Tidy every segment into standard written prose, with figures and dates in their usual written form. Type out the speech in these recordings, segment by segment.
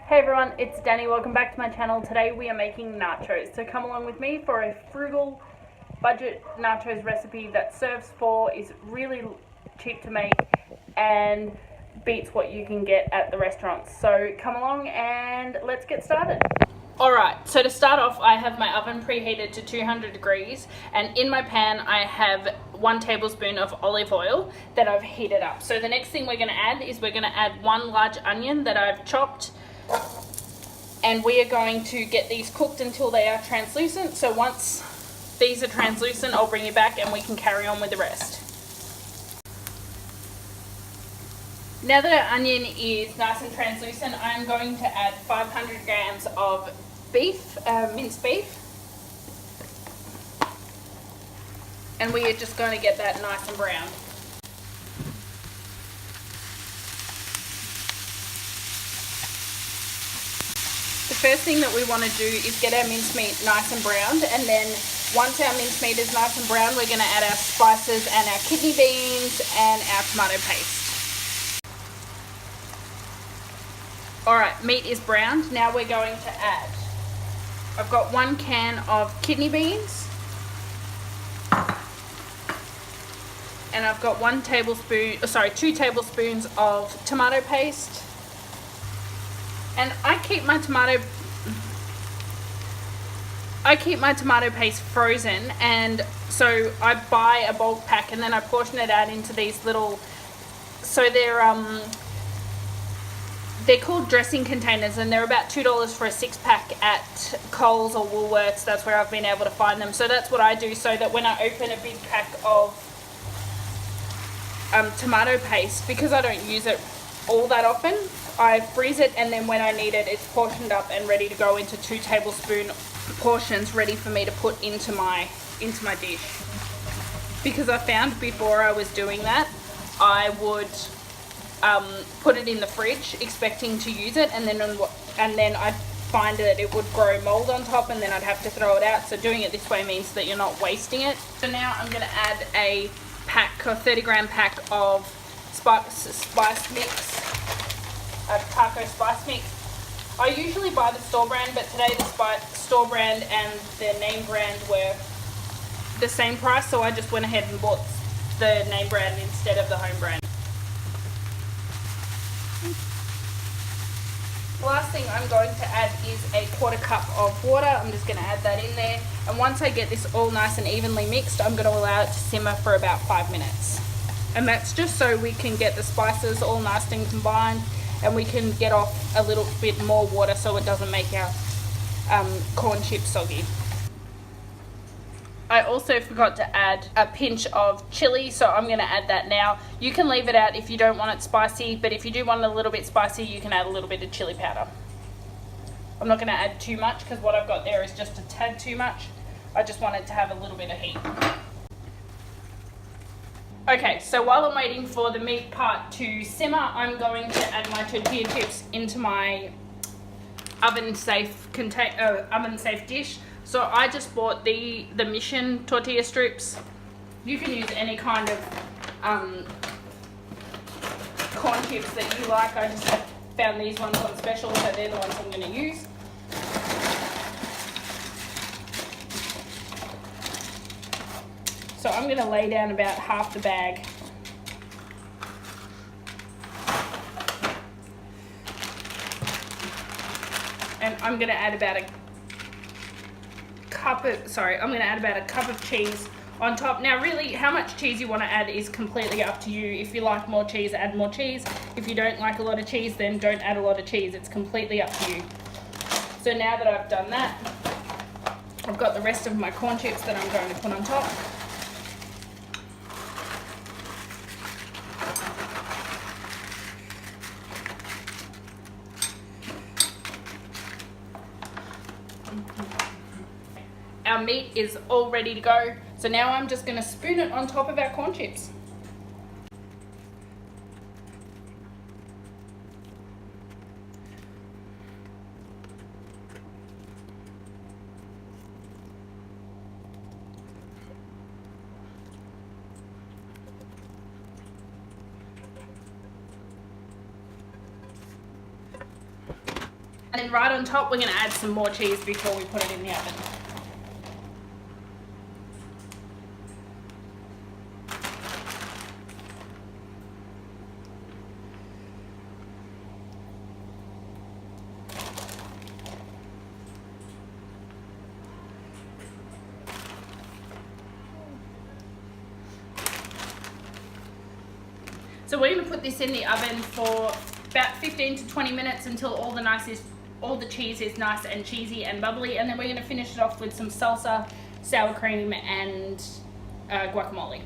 Hey everyone, it's Danny. Welcome back to my channel. Today we are making nachos. So come along with me for a frugal budget nachos recipe that serves for, is really cheap to make, and beats what you can get at the restaurants. So come along and let's get started. Alright, so to start off, I have my oven preheated to 200 degrees, and in my pan I have 1 tablespoon of olive oil that I've heated up. So the next thing we're going to add is we're going to add 1 large onion that I've chopped, and we are going to get these cooked until they are translucent. So once these are translucent, I'll bring you back and we can carry on with the rest. Now that our onion is nice and translucent, I'm going to add 500 grams of beef, minced beef. And we are just going to get that nice and brown. The first thing that we want to do is get our mincemeat nice and browned, and then once our mincemeat is nice and brown, we're going to add our spices and our kidney beans and our tomato paste. Alright, meat is browned. Now we're going to add, I've got 1 can of kidney beans, and I've got 2 tablespoons of tomato paste. And I keep my tomato paste frozen, and so I buy a bulk pack and then I portion it out into these little, so they're called dressing containers, and they're about $2 for a 6-pack at Coles or Woolworths. That's where I've been able to find them. So that's what I do, so that when I open a big pack of tomato paste, because I don't use it all that often, I freeze it, and then when I need it, it's portioned up and ready to go into 2 tablespoon portions, ready for me to put into my dish. Because I found before I was doing that, I would put it in the fridge expecting to use it, and then I'd find that it would grow mold on top, and then I'd have to throw it out. So doing it this way means that you're not wasting it. So now I'm going to add a 30-gram pack of spice mix, a taco spice mix. I usually buy the store brand, but today the store brand and the name brand were the same price, so I just went ahead and bought the name brand instead of the home brand. The last thing I'm going to add is a 1/4 cup of water. I'm just going to add that in there, and once I get this all nice and evenly mixed, I'm going to allow it to simmer for about 5 minutes. And that's just so we can get the spices all nice and combined, and we can get off a little bit more water so it doesn't make our corn chips soggy. I also forgot to add a pinch of chili, so I'm going to add that now. You can leave it out if you don't want it spicy, but if you do want it a little bit spicy, you can add a little bit of chili powder. I'm not going to add too much because what I've got there is just a tad too much. I just want it to have a little bit of heat. Okay, so while I'm waiting for the meat part to simmer, I'm going to add my tortilla chips into my oven-safe dish. So I just bought the Mission tortilla strips. You can use any kind of corn chips that you like. I just found these ones on special, so they're the ones I'm going to use. So I'm going to lay down about half the bag. And I'm going to add about a cup of cheese on top. Now really, how much cheese you want to add is completely up to you. If you like more cheese, add more cheese. If you don't like a lot of cheese, then don't add a lot of cheese. It's completely up to you. So now that I've done that, I've got the rest of my corn chips that I'm going to put on top. Our meat is all ready to go, so now I'm just going to spoon it on top of our corn chips. And then right on top, we're going to add some more cheese before we put it in the oven. So we're going to put this in the oven for about 15 to 20 minutes until all the cheese is nice and cheesy and bubbly, and then we're going to finish it off with some salsa, sour cream, and guacamole.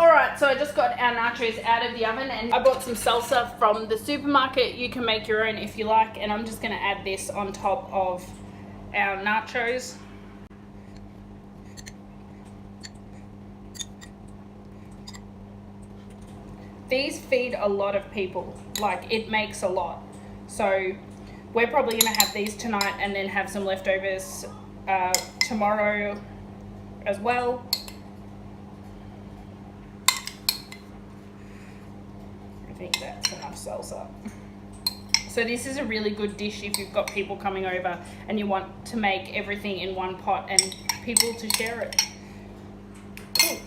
Alright, so I just got our nachos out of the oven, and I bought some salsa from the supermarket. You can make your own if you like, and I'm just going to add this on top of our nachos. These feed a lot of people, like it makes a lot. So we're probably going to have these tonight and then have some leftovers tomorrow as well. I think that's enough salsa. So this is a really good dish if you've got people coming over and you want to make everything in one pot and people to share it. Cool.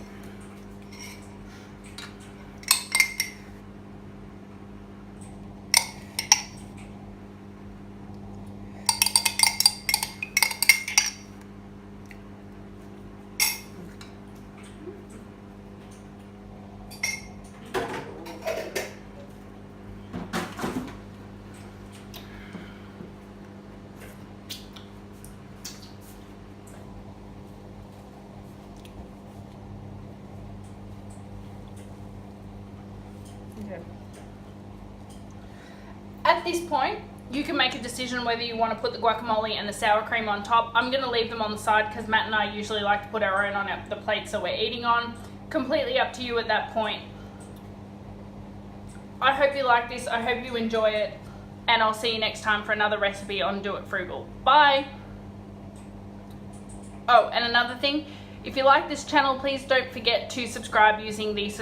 Okay. At this point, you can make a decision whether you want to put the guacamole and the sour cream on top. I'm going to leave them on the side because Matt and I usually like to put our own on the plates that we're eating on. Completely up to you at that point. I hope you like this. I hope you enjoy it. And I'll see you next time for another recipe on Do It Frugal. Bye! Oh, and another thing. If you like this channel, please don't forget to subscribe using the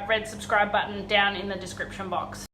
red subscribe button down in the description box.